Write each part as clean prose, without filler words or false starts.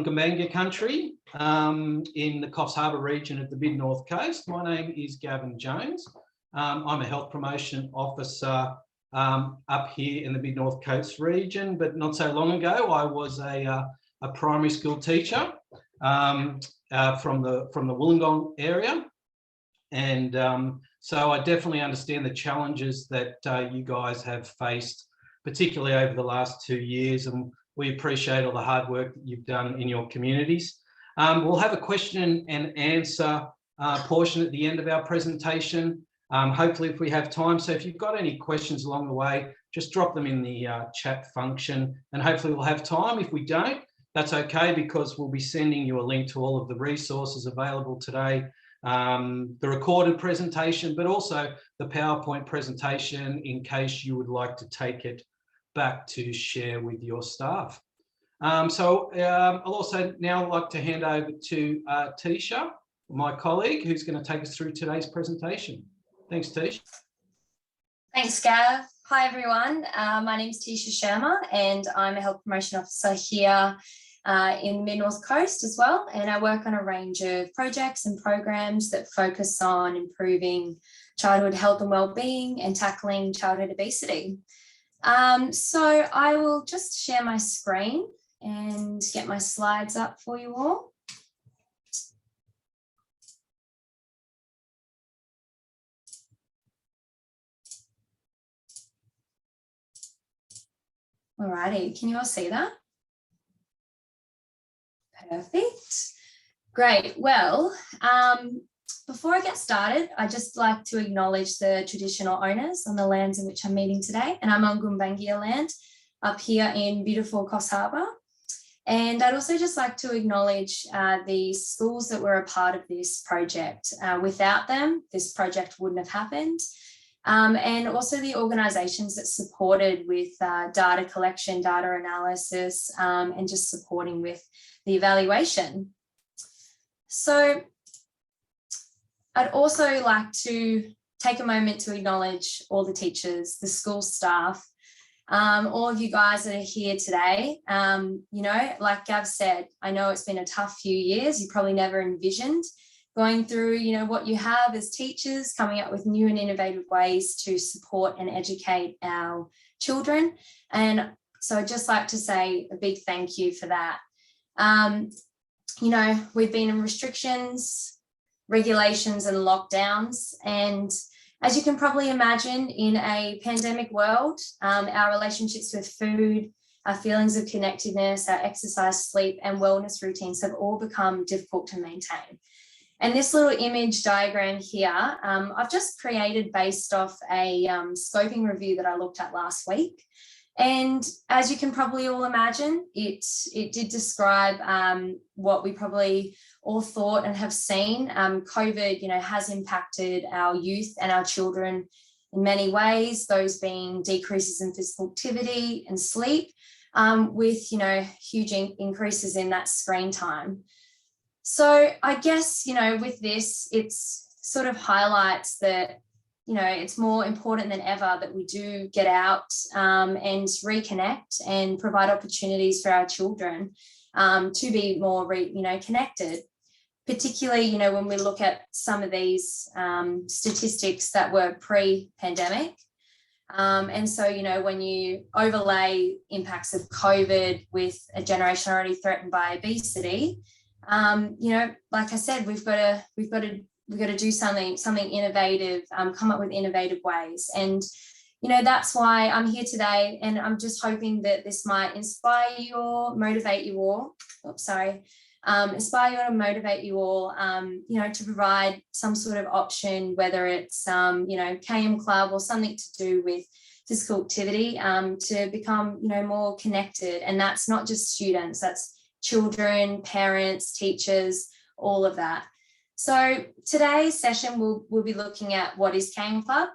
Gambanga country in the Coffs Harbour region of the mid-north coast. My name is Gavin Jones. I'm a health promotion officer up here in the mid-north coast region, but not so long ago I was a primary school teacher from the Wollongong area, and so I definitely understand the challenges that you guys have faced, particularly over the last 2 years, and we appreciate all the hard work that you've done in your communities. We'll have a question and answer portion at the end of our presentation, hopefully if we have time. So if you've got any questions along the way, just drop them in the chat function and hopefully we'll have time. If we don't, that's okay, because we'll be sending you a link to all of the resources available today, the recorded presentation, but also the PowerPoint presentation in case you would like to take it back to share with your staff. I'll also now like to hand over to Teisha, my colleague, who's going to take us through today's presentation. Thanks, Teisha. Thanks, Gav. Hi, everyone. My name is Teisha Schirmer, and I'm a health promotion officer here in the Mid-North Coast as well. And I work on a range of projects and programs that focus on improving childhood health and wellbeing and tackling childhood obesity. So I will just share my screen and get my slides up for you all. Alrighty, can you all see that? Perfect. Great. Well, before I get started, I'd just like to acknowledge the traditional owners on the lands in which I'm meeting today, and I'm on Gumbaynggirr land up here in beautiful Coffs Harbour. And I'd also just like to acknowledge the schools that were a part of this project. Without them, this project wouldn't have happened. And also the organisations that supported with data collection, data analysis, and just supporting with the evaluation. So I'd also like to take a moment to acknowledge all the teachers, the school staff, all of you guys that are here today. You know, like Gav said, I know it's been a tough few years. You probably never envisioned going through, you know, what you have as teachers, coming up with new and innovative ways to support and educate our children. And so I'd just like to say a big thank you for that. You know, we've been in restrictions, regulations and lockdowns, and as you can probably imagine, in a pandemic world, our relationships with food, our feelings of connectedness, our exercise, sleep and wellness routines have all become difficult to maintain. And this little image diagram here, I've just created based off a scoping review that I looked at last week. And as you can probably all imagine, it did describe what we probably all thought and have seen. COVID, you know, has impacted our youth and our children in many ways, those being decreases in physical activity and sleep, with, you know, huge increases in that screen time. So I guess, you know, with this, it's sort of highlights that, you know, it's more important than ever that we do get out and reconnect and provide opportunities for our children to be more, you know, connected. Particularly, you know, when we look at some of these statistics that were pre-pandemic. And so, you know, when you overlay impacts of COVID with a generation already threatened by obesity, you know, like I said, we've got to do something innovative, come up with innovative ways. And, you know, that's why I'm here today. And I'm just hoping that this might inspire you all, motivate you all. Inspire you and motivate you all, you know, to provide some sort of option, whether it's, you know, KM Club or something to do with physical activity, to become, you know, more connected. And that's not just students, that's children, parents, teachers, all of that. So today's session, we'll be looking at what is KM Club,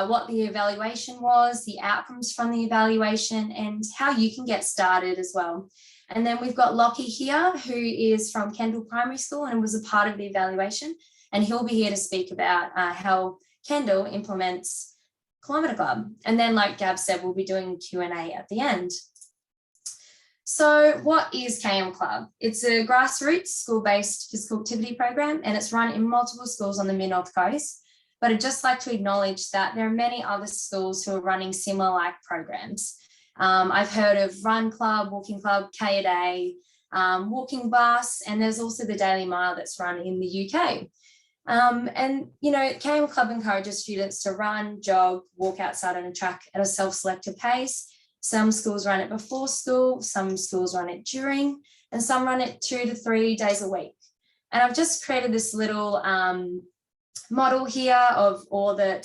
what the evaluation was, the outcomes from the evaluation, and how you can get started as well. And then we've got Lachie here, who is from Kendall Primary School and was a part of the evaluation. And he'll be here to speak about how Kendall implements Kilometre Club. And then, like Gab said, we'll be doing Q&A at the end. So what is KM Club? It's a grassroots school-based physical activity program, and it's run in multiple schools on the Mid-North Coast. But I'd just like to acknowledge that there are many other schools who are running similar like programs. I've heard of Run Club, Walking Club, K-A-Day, Walking Bus, and there's also the Daily Mile that's run in the UK. And, you know, KM Club encourages students to run, jog, walk outside on a track at a self-selected pace. Some schools run it before school, some schools run it during, and some run it 2 to 3 days a week. And I've just created this little model here of all the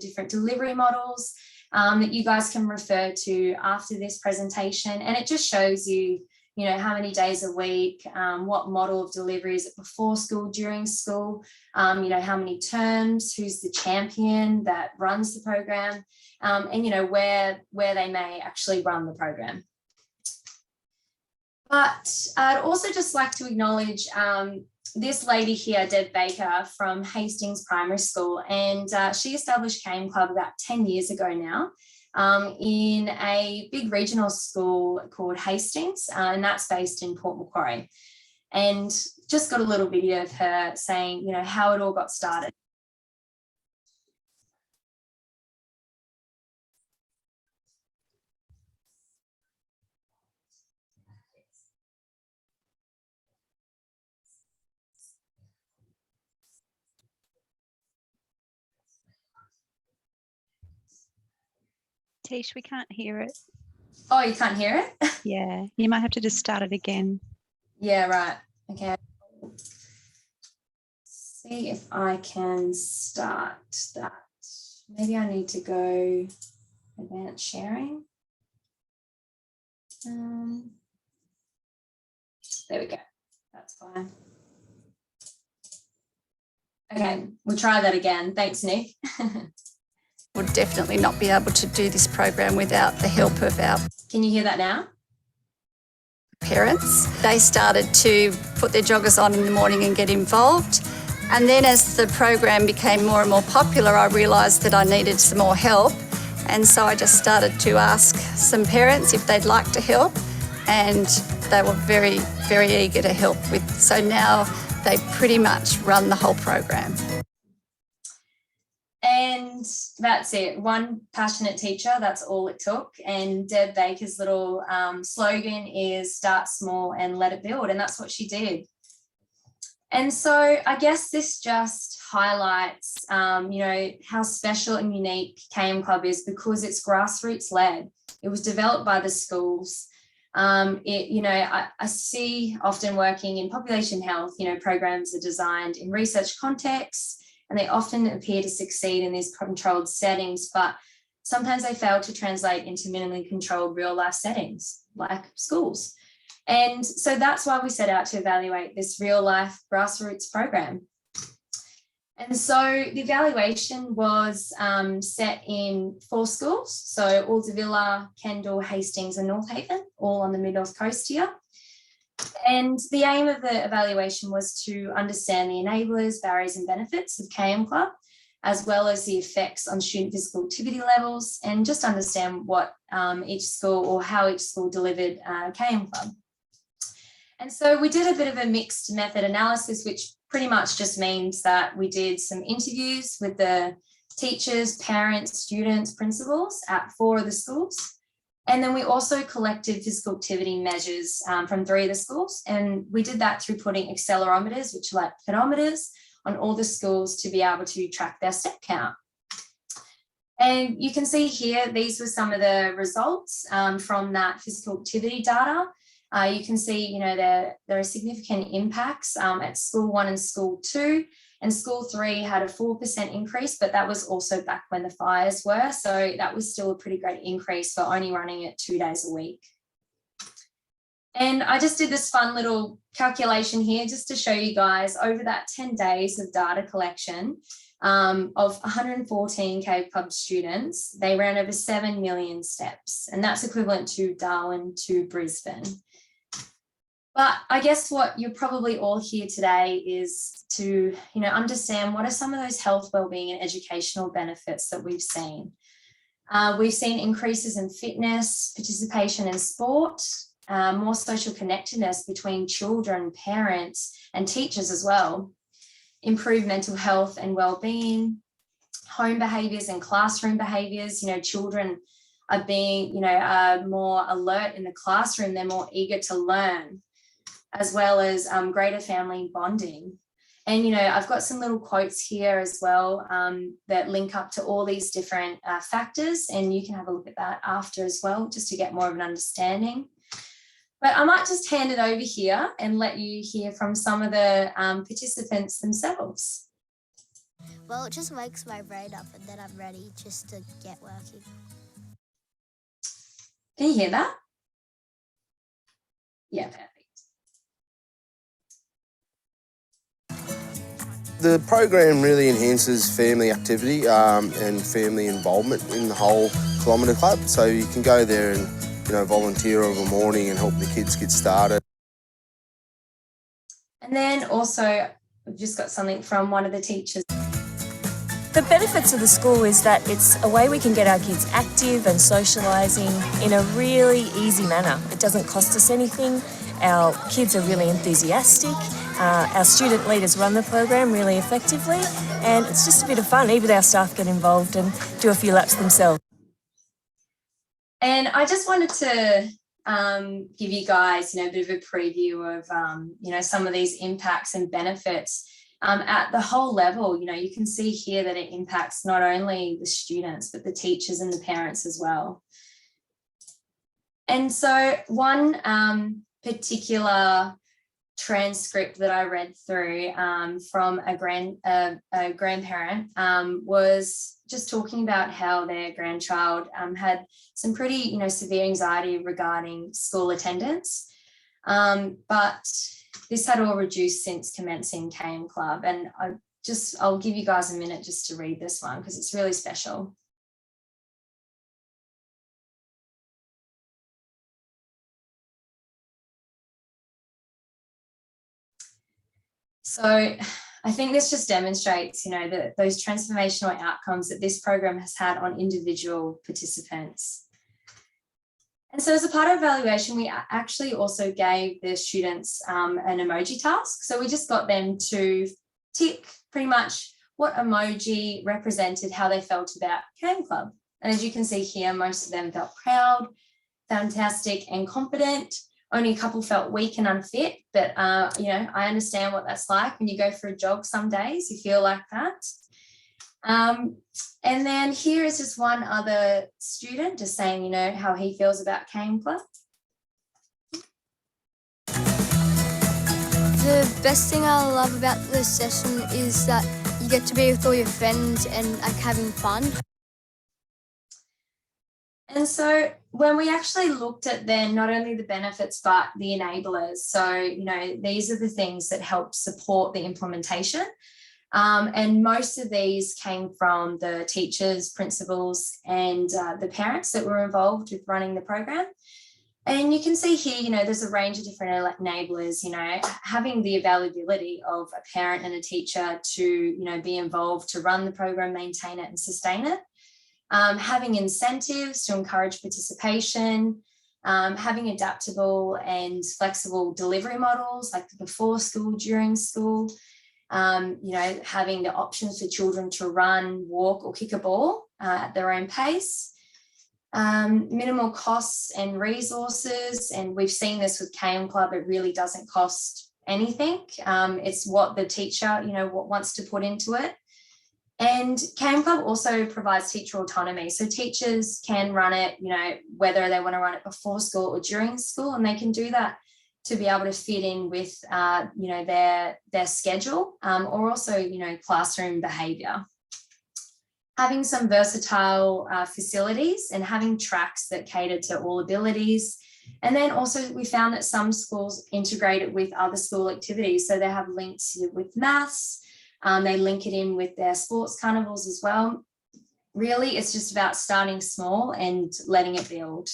different delivery models that you guys can refer to after this presentation. And it just shows you, you know, how many days a week, what model of delivery is it before school, during school, you know, how many terms, who's the champion that runs the program, and, you know, where they may actually run the program. But I'd also just like to acknowledge this lady here, Deb Baker from Hastings Primary School, and she established KM Club about 10 years ago now in a big regional school called Hastings, and that's based in Port Macquarie. And just got a little video of her saying, you know, how it all got started. Teisha, we can't hear it. Oh, you can't hear it? Yeah, you might have to just start it again. Yeah, right. Okay. See if I can start that. Maybe I need to go advanced sharing. There we go. That's fine. Okay, we'll try that again. Thanks, Nick. Would definitely not be able to do this program without the help of our Can you hear that now? parents. They started to put their joggers on in the morning and get involved. And then as the program became more and more popular, I realised that I needed some more help. And so I just started to ask some parents if they'd like to help. And they were very, very eager to help with. So now they pretty much run the whole program. And that's it. One passionate teacher, that's all it took. And Deb Baker's little slogan is start small and let it build. And that's what she did. And so I guess this just highlights, you know, how special and unique KM Club is because it's grassroots led. It was developed by the schools. You know, I see often working in population health, you know, programs are designed in research contexts, and they often appear to succeed in these controlled settings, but sometimes they fail to translate into minimally controlled real life settings like schools. And so that's why we set out to evaluate this real life grassroots program. And so the evaluation was set in 4 schools, so Aldervilla, Kendall, Hastings and North Haven, all on the Mid-North Coast here. And the aim of the evaluation was to understand the enablers, barriers and benefits of KM Club, as well as the effects on student physical activity levels, and just understand what each school or how each school delivered KM Club. And so we did a bit of a mixed method analysis, which pretty much just means that we did some interviews with the teachers, parents, students, principals at 4 of the schools. And then we also collected physical activity measures from 3 of the schools. And we did that through putting accelerometers, which are like pedometers, on all the schools to be able to track their step count. And you can see here, these were some of the results from that physical activity data. You can see, you know, there are significant impacts at school 1 and school 2, and school 3 had a 4% increase, but that was also back when the fires were. So that was still a pretty great increase for only running it 2 days a week. And I just did this fun little calculation here just to show you guys over that 10 days of data collection of 114 KM Club students, they ran over 7 million steps, and that's equivalent to Darwin to Brisbane. But I guess what you're probably all here today is to, you know, understand what are some of those health, wellbeing and educational benefits that we've seen. We've seen increases in fitness, participation in sport, more social connectedness between children, parents, and teachers as well. Improve mental health and well-being, home behaviours and classroom behaviours. Children are being, are more alert in the classroom. They're more eager to learn, as well as greater family bonding. And, I've got some little quotes here as well that link up to all these different factors, and you can have a look at that after as well, just to get more of an understanding. But I might just hand it over here and let you hear from some of the participants themselves. Well, it just wakes my brain up and then I'm ready just to get working. Can you hear that? Yeah, perfect. The program really enhances family activity and family involvement in the whole Kilometre Club. So you can go there and volunteer over the morning and help the kids get started. And then also, we've just got something from one of the teachers. The benefits of the school is that it's a way we can get our kids active and socialising in a really easy manner. It doesn't cost us anything. Our kids are really enthusiastic. Our student leaders run the program really effectively, and it's just a bit of fun. Even our staff get involved and do a few laps themselves. And I just wanted to give you guys, a bit of a preview of, some of these impacts and benefits at the whole level. You can see here that it impacts not only the students, but the teachers and the parents as well. And so one particular transcript that I read through from a grandparent was just talking about how their grandchild had some pretty, severe anxiety regarding school attendance. But this had all reduced since commencing KM Club. And I'll give you guys a minute just to read this one because it's really special. So I think this just demonstrates, those transformational outcomes that this program has had on individual participants. And so as a part of evaluation, we actually also gave the students an emoji task. So we just got them to tick pretty much what emoji represented how they felt about KM Club. And as you can see here, most of them felt proud, fantastic, and confident. Only a couple felt weak and unfit, but I understand what that's like when you go for a jog some days, you feel like that. And then here is just one other student just saying, how he feels about KM Club. The best thing I love about this session is that you get to be with all your friends and having fun. And so when we actually looked at then not only the benefits, but the enablers, so, these are the things that help support the implementation. And most of these came from the teachers, principals, and the parents that were involved with running the program. And you can see here, there's a range of different enablers, having the availability of a parent and a teacher to, be involved to run the program, maintain it and sustain it. Having incentives to encourage participation, having adaptable and flexible delivery models like before school, during school, having the options for children to run, walk or kick a ball at their own pace, minimal costs and resources. And we've seen this with KM Club, it really doesn't cost anything. It's what the teacher, what wants to put into it. And KM Club also provides teacher autonomy. So teachers can run it, whether they want to run it before school or during school, and they can do that to be able to fit in with, their schedule or also, classroom behaviour. Having some versatile facilities and having tracks that cater to all abilities. And then also we found that some schools integrate it with other school activities. So they have links with maths, they link it in with their sports carnivals as well. Really, it's just about starting small and letting it build.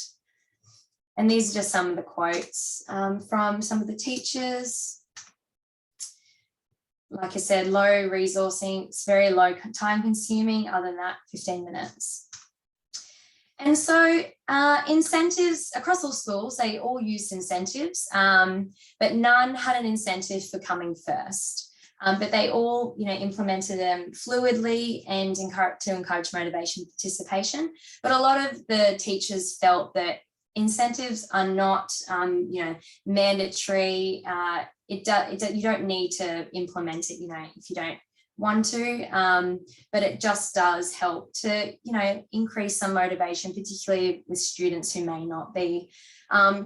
And these are just some of the quotes from some of the teachers. Like I said, low resourcing, it's very low time consuming, other than that, 15 minutes. And so incentives across all schools, they all used incentives, but none had an incentive for coming first. But they all, implemented them fluidly and to encourage motivation and participation. But a lot of the teachers felt that incentives are not, mandatory. You don't need to implement it, if you don't want to, but it just does help to, increase some motivation, particularly with students who may not be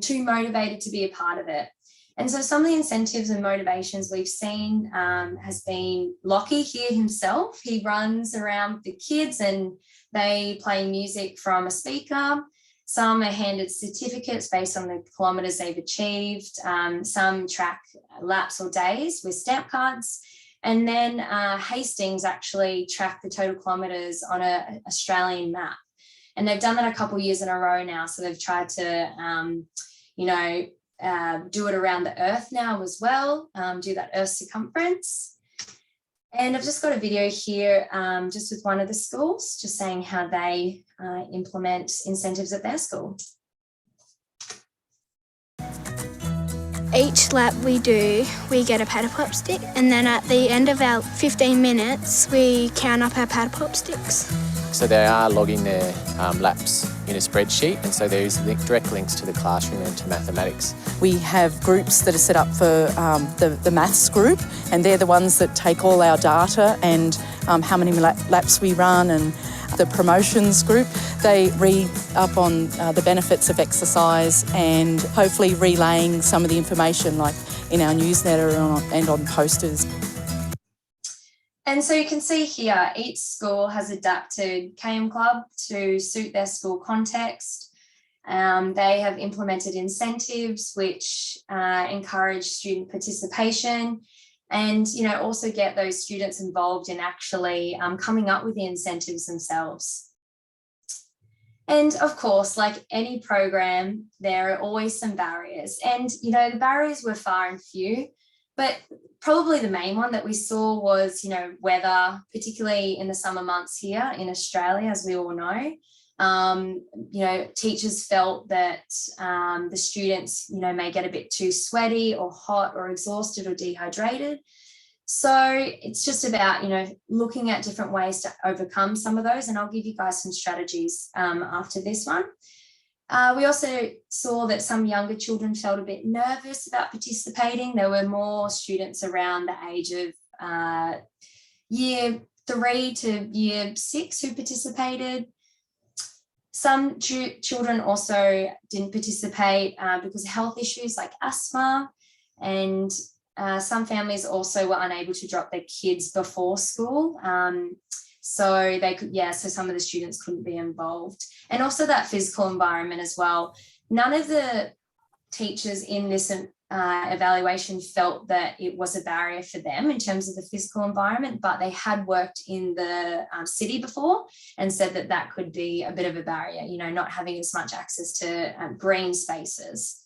too motivated to be a part of it. And so some of the incentives and motivations we've seen has been Lockie here himself. He runs around the kids and they play music from a speaker. Some are handed certificates based on the kilometres they've achieved. Some track laps or days with stamp cards. And then Hastings actually track the total kilometres on an Australian map. And they've done that a couple of years in a row now. So they've tried to, do it around the Earth now as well, do that Earth circumference. And I've just got a video here just with one of the schools, just saying how they implement incentives at their school. Each lap we do, we get a paddle pop stick, and then at the end of our 15 minutes, we count up our paddle pop sticks. So they are logging their laps in a spreadsheet, and so there is direct links to the classroom and to mathematics. We have groups that are set up for the maths group, and they're the ones that take all our data and how many laps we run, and the promotions group, they read up on the benefits of exercise and hopefully relaying some of the information like in our newsletter and on posters. And so you can see here, each school has adapted KM Club to suit their school context. They have implemented incentives which encourage student participation and, also get those students involved in actually coming up with the incentives themselves. And of course, like any program, there are always some barriers. And, the barriers were far and few. But probably the main one that we saw was, weather, particularly in the summer months here in Australia, as we all know. Teachers felt that the students, may get a bit too sweaty or hot or exhausted or dehydrated. So it's just about, looking at different ways to overcome some of those. And I'll give you guys some strategies after this one. We also saw that some younger children felt a bit nervous about participating. There were more students around the age of year 3 to year 6 who participated. Some children also didn't participate because of health issues like asthma, and some families also were unable to drop their kids before school. So they could, so some of the students couldn't be involved. And also that physical environment as well. None of the teachers in this evaluation felt that it was a barrier for them in terms of the physical environment, but they had worked in the city before and said that that could be a bit of a barrier, not having as much access to green spaces.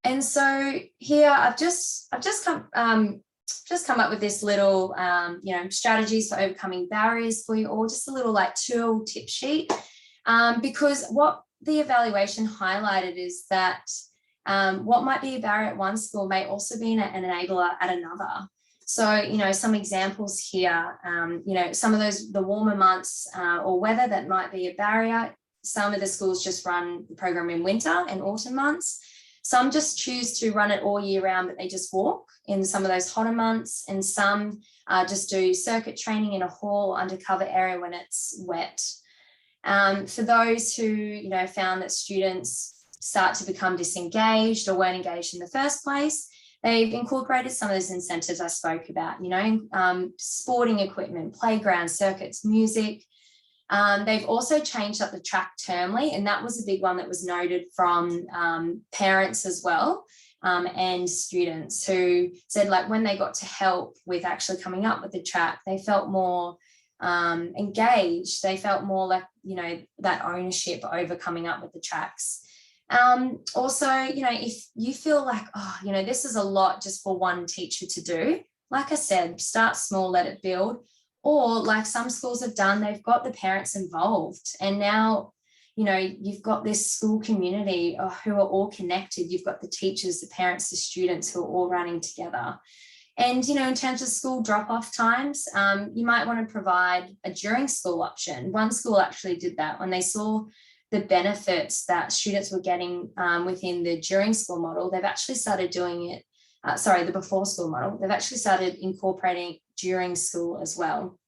And so here I've just come up with this little, strategies for overcoming barriers for you all, just a little tool tip sheet, because what the evaluation highlighted is that what might be a barrier at one school may also be an enabler at another. So, some examples here, some of the warmer months or weather that might be a barrier. Some of the schools just run the program in winter and autumn months. Some just choose to run it all year round, but they just walk in some of those hotter months. And some just do circuit training in a hall undercover area when it's wet. For those who, found that students start to become disengaged or weren't engaged in the first place, they've incorporated some of those incentives I spoke about, sporting equipment, playground, circuits, music. They've also changed up the track termly, and that was a big one that was noted from parents as well, and students who said when they got to help with actually coming up with the track, they felt more engaged. They felt more like, that ownership over coming up with the tracks. Also, if you feel like, this is a lot just for one teacher to do, like I said, start small, let it build. Or like some schools have done, they've got the parents involved, and now, you know, you've got this school community who are all connected. You've got the teachers, the parents, the students who are all running together. And, you know, in terms of school drop-off times, you might want to provide a during school option. One school actually did that when they saw the benefits that students were getting within the during school model. They've actually started doing it, the before school model. They've actually started incorporating during school as well.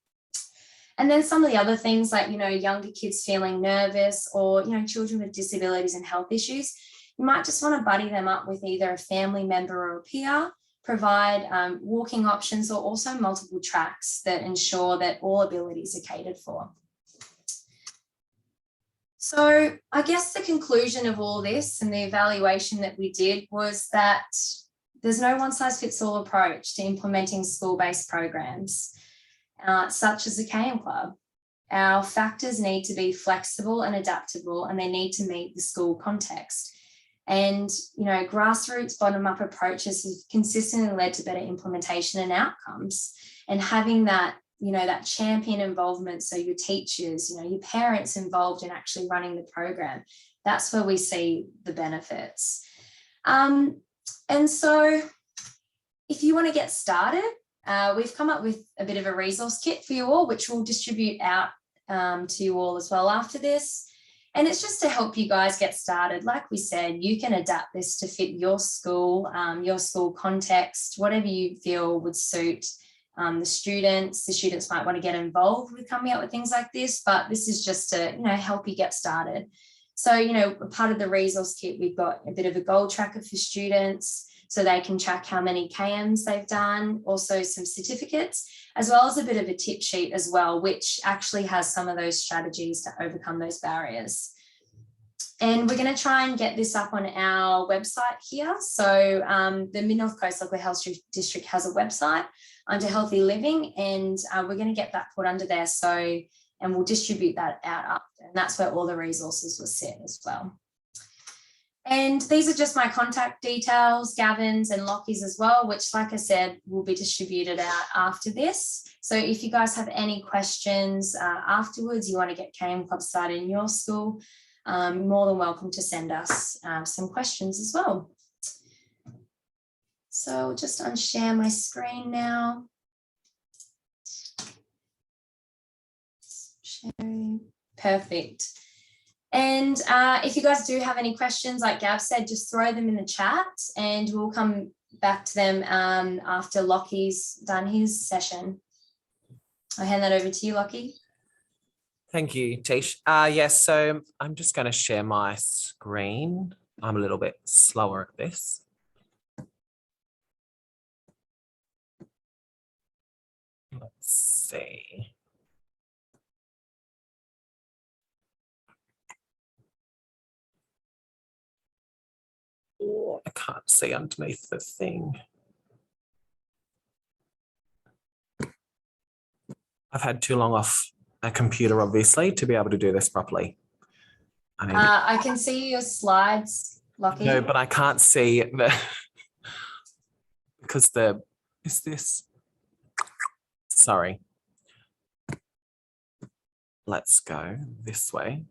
And then some of the other things like, you know, younger kids feeling nervous, or, you know, children with disabilities and health issues, you might just want to buddy them up with either a family member or a peer, provide walking options, or also multiple tracks that ensure that all abilities are catered for. So I guess the conclusion of all this and the evaluation that we did was that there's no one-size-fits-all approach to implementing school-based programs, such as the KM Club. Our factors need to be flexible and adaptable, and they need to meet the school context. And, you know, grassroots bottom-up approaches have consistently led to better implementation and outcomes. And having that, you know, that champion involvement, so your teachers, you know, your parents involved in actually running the program, that's where we see the benefits. And so if you want to get started, we've come up with a bit of a resource kit for you all, which we'll distribute out to you all as well after this. And it's just to help you guys get started. Like we said, you can adapt this to fit your school context, whatever you feel would suit the students. The students might want to get involved with coming up with things like this, but this is just to, you know, help you get started. So, you know, part of the resource kit, we've got a bit of a goal tracker for students so they can track how many KMs they've done, also some certificates, as well as a bit of a tip sheet as well, which actually has some of those strategies to overcome those barriers. And we're going to try and get this up on our website here. So the Mid-North Coast Local Health District has a website under Healthy Living, and we're going to get that put under there. So, and we'll distribute that out up, and that's where all the resources were set as well. And these are just my contact details, Gavin's and Lockie's as well, which, like I said, will be distributed out after this. So if you guys have any questions afterwards, you want to get KM Club started in your school, more than welcome to send us some questions as well. So I'll just unshare my screen now. Sharing. Perfect. And if you guys do have any questions, like Gab said, just throw them in the chat and we'll come back to them after Lockie's done his session. I'll hand that over to you, Lockie. Thank you, Tish. Yes, so I'm just going to share my screen. I'm a little bit slower at this. Let's see. Oh, I can't see underneath the thing. I've had too long off a computer, obviously, to be able to do this properly. I can see your slides, Lockie. No, but I can't see the because is this? Sorry. Let's go this way.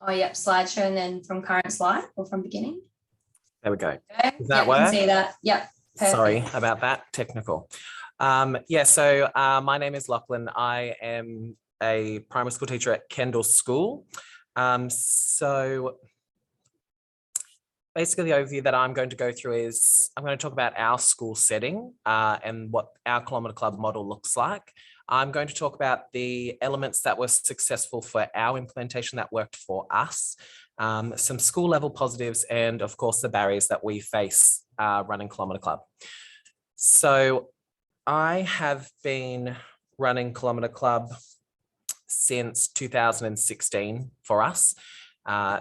Oh, yep, slideshow, and then from current slide or from beginning. There we go. Okay. Does that work? work? I can see that. Yep. Perfect. Sorry about that, technical. Yeah, so my name is Lachlan. I am a primary school teacher at Kendall School. So basically the overview that I'm going to go through is I'm going to talk about our school setting and what our Kilometre Club model looks like. I'm going to talk about the elements that were successful for our implementation that worked for us, some school level positives, and of course the barriers that we face running Kilometre Club. So I have been running Kilometre Club since 2016 for us.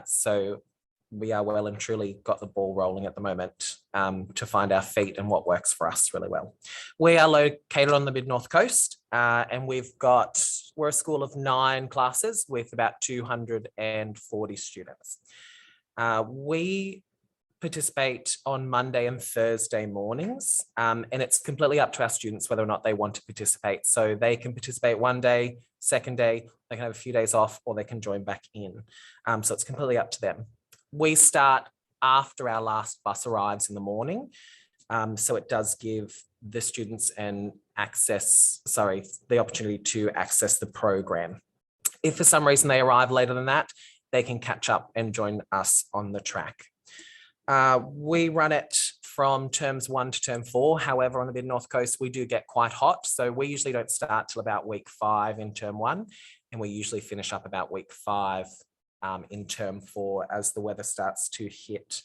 So we are well and truly got the ball rolling at the moment to find our feet and what works for us really well. We are located on the Mid-North Coast and we're a school of 9 classes with about 240 students. We participate on Monday and Thursday mornings, and it's completely up to our students whether or not they want to participate. So they can participate one day, second day, they can have a few days off, or they can join back in. So it's completely up to them. We start after our last bus arrives in the morning. So it does give the students the opportunity to access the program. If for some reason they arrive later than that, they can catch up and join us on the track. We run it from terms 1 to term 4. However, on the Mid-North Coast, we do get quite hot. So we usually don't start till about week 5 in term 1, and we usually finish up about week 5 in term 4 as the weather starts to hit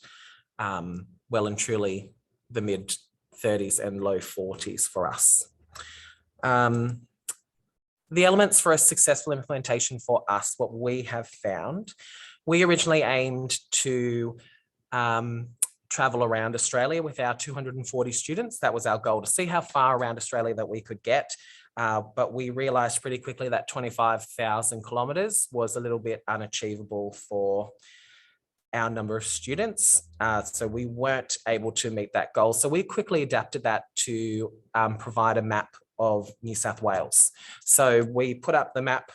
well and truly the mid 30s and low 40s for us. The elements for a successful implementation for us, what we have found, we originally aimed to travel around Australia with our 240 students. That was our goal, to see how far around Australia that we could get. But we realised pretty quickly that 25,000 kilometres was a little bit unachievable for our number of students. So we weren't able to meet that goal. So we quickly adapted that to provide a map of New South Wales. So we put up the map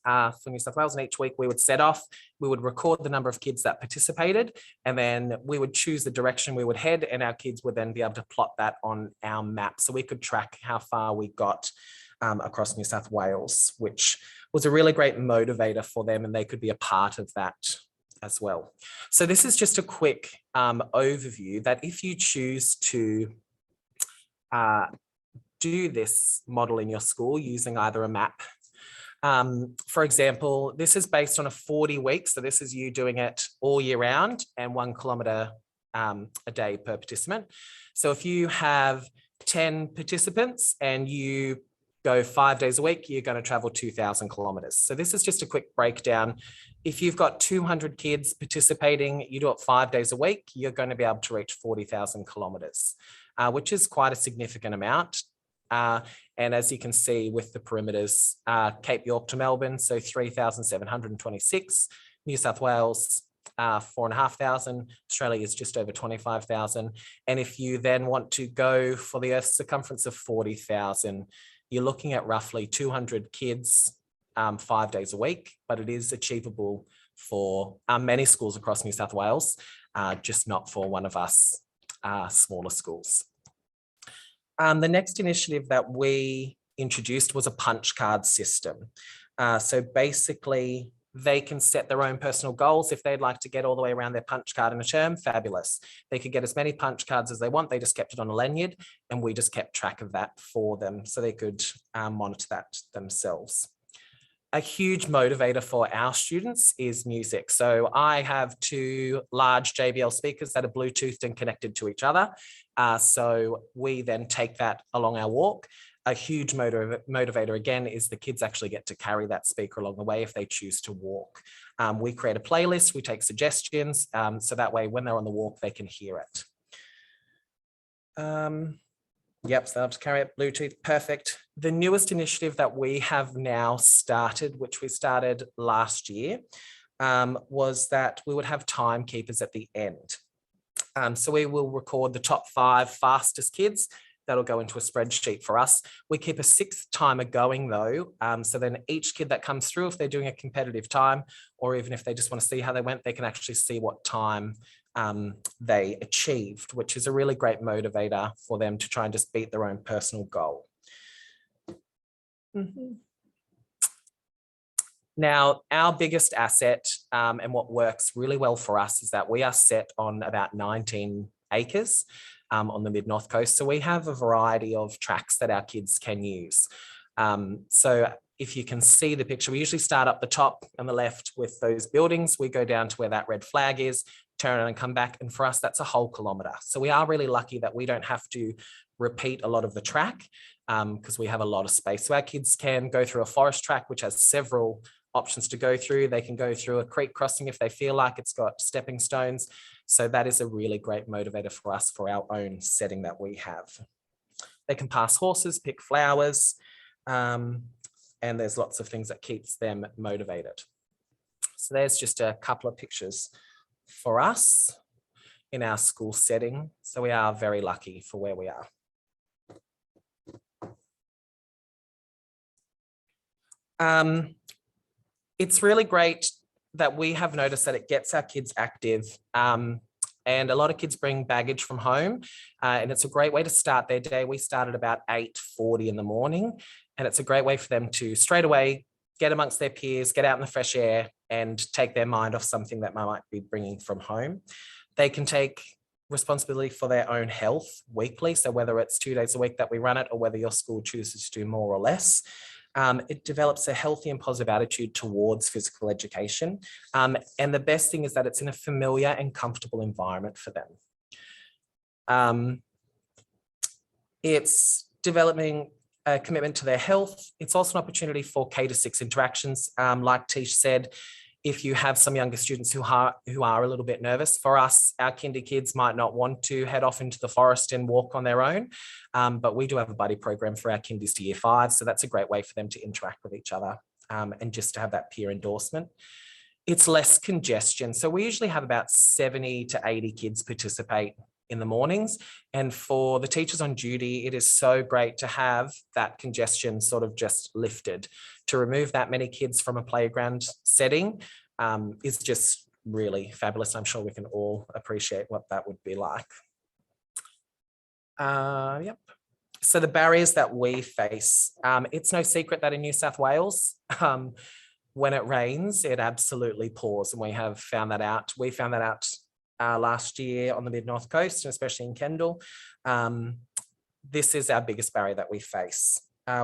for New South Wales, and each week we would set off, we would record the number of kids that participated, and then we would choose the direction we would head, and our kids would then be able to plot that on our map. So we could track how far we got across New South Wales, which was a really great motivator for them, and they could be a part of that as well. So this is just a quick overview that if you choose to do this model in your school using either a map, for example, this is based on a 40 weeks. So this is you doing it all year round and 1 kilometre a day per participant. So if you have 10 participants and you go 5 days a week, you're going to travel 2,000 kilometres. So this is just a quick breakdown. If you've got 200 kids participating, you do it 5 days a week, you're going to be able to reach 40,000 kilometres, which is quite a significant amount. And as you can see with the perimeters, Cape York to Melbourne, so 3,726, New South Wales, 4,500, Australia is just over 25,000. And if you then want to go for the Earth's circumference of 40,000, you're looking at roughly 200 kids 5 days a week, but it is achievable for many schools across New South Wales, just not for one of us smaller schools. The next initiative that we introduced was a punch card system. So basically, they can set their own personal goals. If they'd like to get all the way around their punch card in a term, fabulous. They could get as many punch cards as they want. They just kept it on a lanyard, and we just kept track of that for them so they could monitor that themselves. A huge motivator for our students is music. So I have 2 large JBL speakers that are Bluetoothed and connected to each other. So we then take that along our walk. A huge motivator again is the kids actually get to carry that speaker along the way if they choose to walk. We create a playlist, we take suggestions, so that way when they're on the walk, they can hear it. Yep, so they'll have to carry it, Bluetooth, perfect. The newest initiative that we have now started, which we started last year, was that we would have timekeepers at the end. So we will record the top 5 fastest kids. That'll go into a spreadsheet for us. We keep a 6th timer going though. So then each kid that comes through, if they're doing a competitive time, or even if they just want to see how they went, they can actually see what time they achieved, which is a really great motivator for them to try and just beat their own personal goal. Now, our biggest asset and what works really well for us is that we are set on about 19 acres on the Mid-North Coast. So we have a variety of tracks that our kids can use. So if you can see the picture, we usually start up the top on the left with those buildings. We go down to where that red flag is, turn around and come back. And for us, that's a whole kilometre. So we are really lucky that we don't have to repeat a lot of the track because we have a lot of space. So our kids can go through a forest track, which has several options to go through. They can go through a creek crossing if they feel like it's got stepping stones. So that is a really great motivator for us for our own setting that we have. They can pass horses, pick flowers, and there's lots of things that keeps them motivated. So there's just a couple of pictures for us. in our school setting. So we are very lucky for where we are. It's really great that we have noticed that it gets our kids active. And a lot of kids bring baggage from home, and it's a great way to start their day. We start at about 8:40 in the morning, and it's a great way for them to straight away get amongst their peers, get out in the fresh air, and take their mind off something that they might be bringing from home. They can take responsibility for their own health weekly. So whether it's 2 days a week that we run it or whether your school chooses to do more or less, it develops a healthy and positive attitude towards physical education. And the best thing is that it's in a familiar and comfortable environment for them. It's developing a commitment to their health. It's also an opportunity for K to 6 interactions. Like Teisha said, if you have some younger students who are a little bit nervous, for us, our kinder kids might not want to head off into the forest and walk on their own, but we do have a buddy program for our kindies to year 5, so that's a great way for them to interact with each other and just to have that peer endorsement. It's less congestion, so we usually have about 70 to 80 kids participate in the mornings, and for the teachers on duty, it is so great to have that congestion sort of just lifted. To remove that many kids from a playground setting is just really fabulous. I'm sure we can all appreciate what that would be like. Yep. So the barriers that we face, it's no secret that in New South Wales, when it rains, it absolutely pours, and we have found that out. We found that out last year on the mid-north coast, and especially in Kendall. This is our biggest barrier that we face.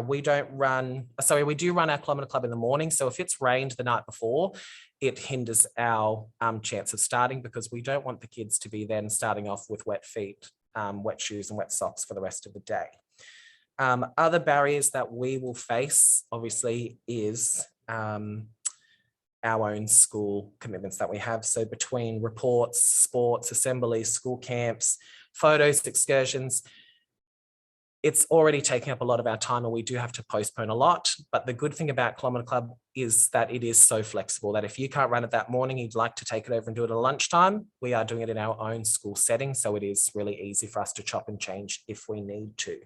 We do run our Kilometre Club in the morning. So if it's rained the night before, it hinders our chance of starting, because we don't want the kids to be then starting off with wet feet, wet shoes and wet socks for the rest of the day. Other barriers that we will face, obviously, is our own school commitments that we have. So between reports, sports, assemblies, school camps, photos, excursions, it's already taking up a lot of our time, and we do have to postpone a lot. But the good thing about Kilometre Club is that it is so flexible that if you can't run it that morning, you'd like to take it over and do it at lunchtime, we are doing it in our own school setting. So it is really easy for us to chop and change if we need to.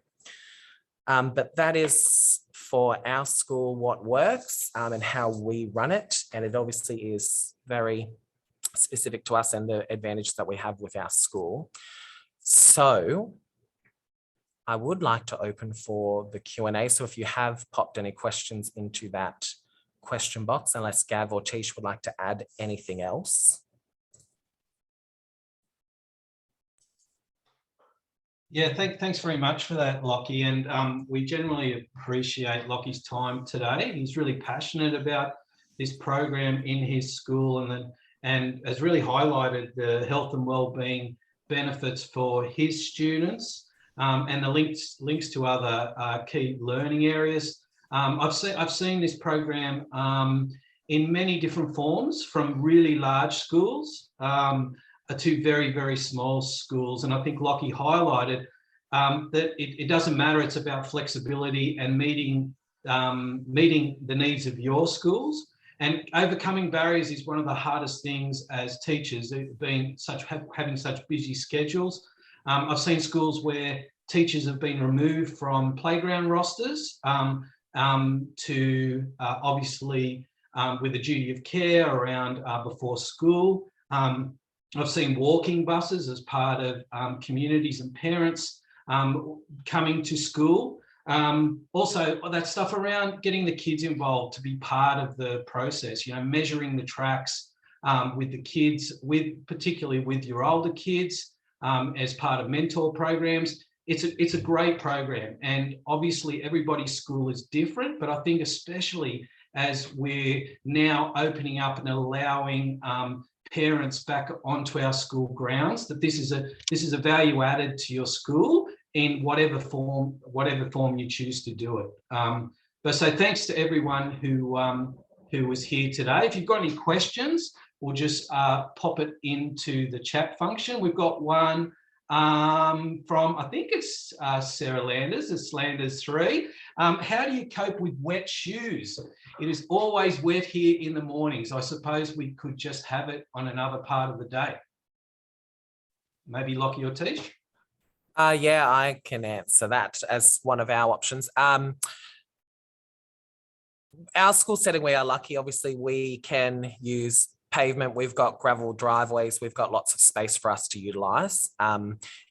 But that is for our school what works and how we run it. And it obviously is very specific to us and the advantages that we have with our school. So I would like to open for the Q&A. So if you have popped any questions into that question box, unless Gav or Teisha would like to add anything else. Yeah, thanks very much for that, Lockie. And we generally appreciate Lockie's time today. He's really passionate about this program in his school and has really highlighted the health and wellbeing benefits for his students and the links to other key learning areas. I've seen this program in many different forms, from really large schools to very, very small schools. And I think Lockie highlighted that it doesn't matter. It's about flexibility and meeting the needs of your schools. And overcoming barriers is one of the hardest things as teachers, having such busy schedules. I've seen schools where teachers have been removed from playground rosters to obviously with a duty of care around before school. I've seen walking buses as part of communities and parents coming to school. Also, that stuff around getting the kids involved to be part of the process, measuring the tracks with the kids, particularly with your older kids as part of mentor programs. It's a great program, and obviously everybody's school is different, but I think especially as we're now opening up and allowing parents back onto our school grounds, that this is a value added to your school in whatever form you choose to do it. But so thanks to everyone who was here today. If you've got any questions, we'll just pop it into the chat function. We've got one from, I think it's Sarah Landers, it's Landers 3. How do you cope with wet shoes? It is always wet here in the mornings. I suppose we could just have it on another part of the day. maybe Lockie or Tish? Yeah, I can answer that as one of our options. Our school setting, we are lucky. Obviously, we can use pavement. We've got gravel driveways. We've got lots of space for us to utilise.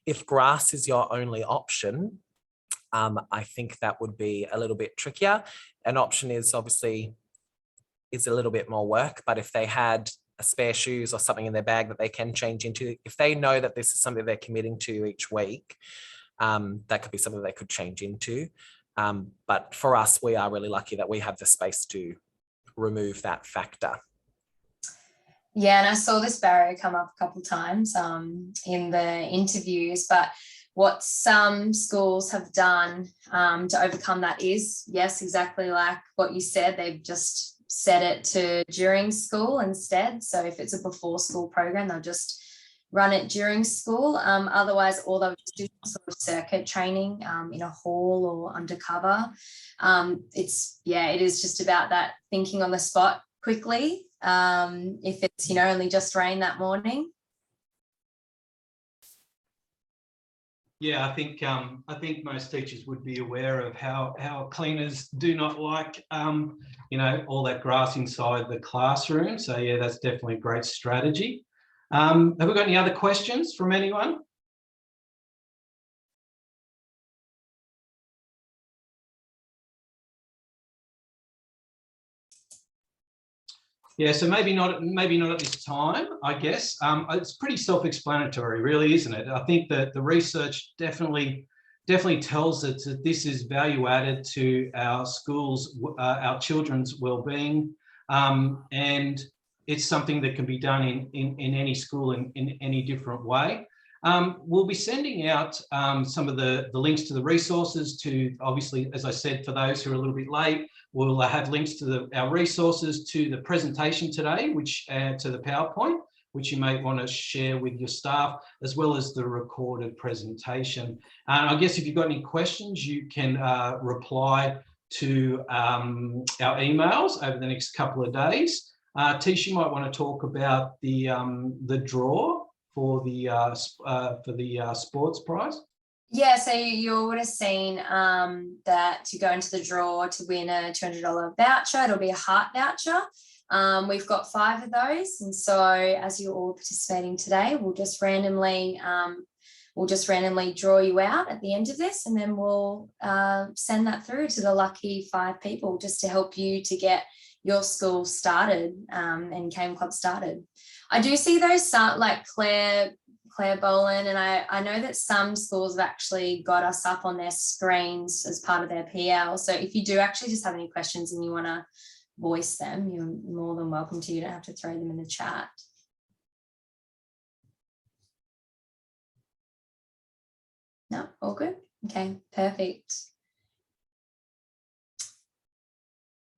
If grass is your only option, I think that would be a little bit trickier. An option is obviously a little bit more work, but if they had a spare shoes or something in their bag that they can change into, if they know that this is something they're committing to each week, that could be something they could change into. But for us, we are really lucky that we have the space to remove that factor. Yeah, and I saw this barrier come up a couple of times in the interviews, but what some schools have done to overcome that is, yes, exactly like what you said, they've just set it to during school instead. So if it's a before school program, they'll just run it during school. Otherwise, all they'll just do sort of circuit training in a hall or undercover. It is just about that thinking on the spot quickly. If it's, only just rained that morning. Yeah, I think most teachers would be aware of how cleaners do not like, all that grass inside the classroom. So yeah, that's definitely a great strategy. Have we got any other questions from anyone? Yeah, so maybe not at this time, I guess. It's pretty self-explanatory, really, isn't it? I think that the research definitely tells us that this is value added to our schools, our children's well-being, and it's something that can be done in any school in any different way. We'll be sending out some of the links to the resources to, obviously, as I said, for those who are a little bit late, we'll have links to our resources to the presentation today, which to the PowerPoint, which you may want to share with your staff, as well as the recorded presentation. And I guess if you've got any questions, you can reply to our emails over the next couple of days. Teisha, you might want to talk about the draw for the sports prize. Yeah, so you would have seen that to go into the draw to win a $200 voucher, it'll be a heart voucher. We've got 5 of those, and so as you're all participating today, we'll just randomly draw you out at the end of this, and then we'll send that through to the lucky 5 people just to help you to get your school started and Game Club started. I do see those like Claire Boland, and I know that some schools have actually got us up on their screens as part of their PL. So if you do actually just have any questions and you want to voice them, you're more than welcome to. You don't have to throw them in the chat. No, all good? Okay, perfect.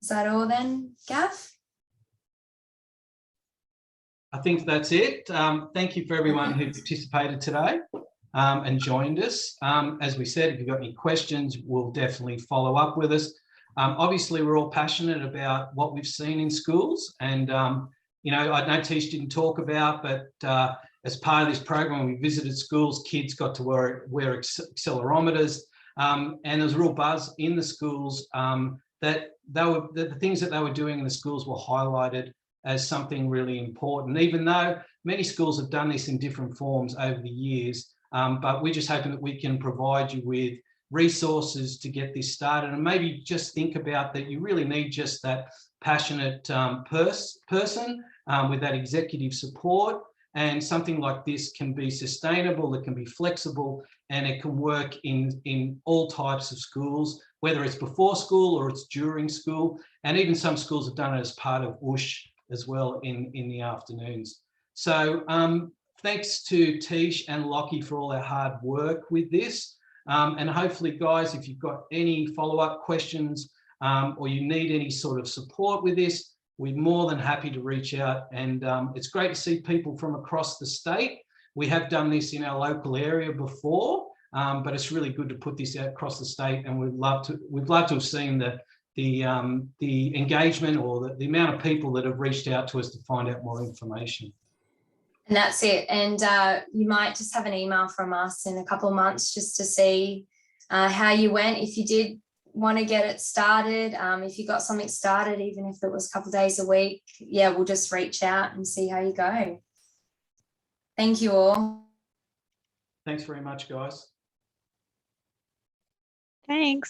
Is that all then, Gav? I think that's it. Thank you for everyone who participated today and joined us. As we said, if you've got any questions, we'll definitely follow up with us. Obviously, we're all passionate about what we've seen in schools. And, I know Tish didn't talk about, but as part of this program, we visited schools, kids got to wear accelerometers, and there was a real buzz in the schools that the things that they were doing in the schools were highlighted as something really important, even though many schools have done this in different forms over the years. But we're just hoping that we can provide you with resources to get this started, and maybe just think about that you really need just that passionate person with that executive support, and something like this can be sustainable, it can be flexible, and it can work in all types of schools, whether it's before school or it's during school, and even some schools have done it as part of USH as well in the afternoons. So thanks to Tish and Lockie for all their hard work with this. And hopefully, guys, if you've got any follow-up questions or you need any sort of support with this, we're more than happy to reach out. And it's great to see people from across the state. We have done this in our local area before, but it's really good to put this out across the state. And we'd love to have seen the engagement or the amount of people that have reached out to us to find out more information. And that's it. And you might just have an email from us in a couple of months just to see how you went. If you did want to get it started, if you got something started, even if it was a couple of days a week, yeah, we'll just reach out and see how you go. Thank you all. Thanks very much, guys. Thanks.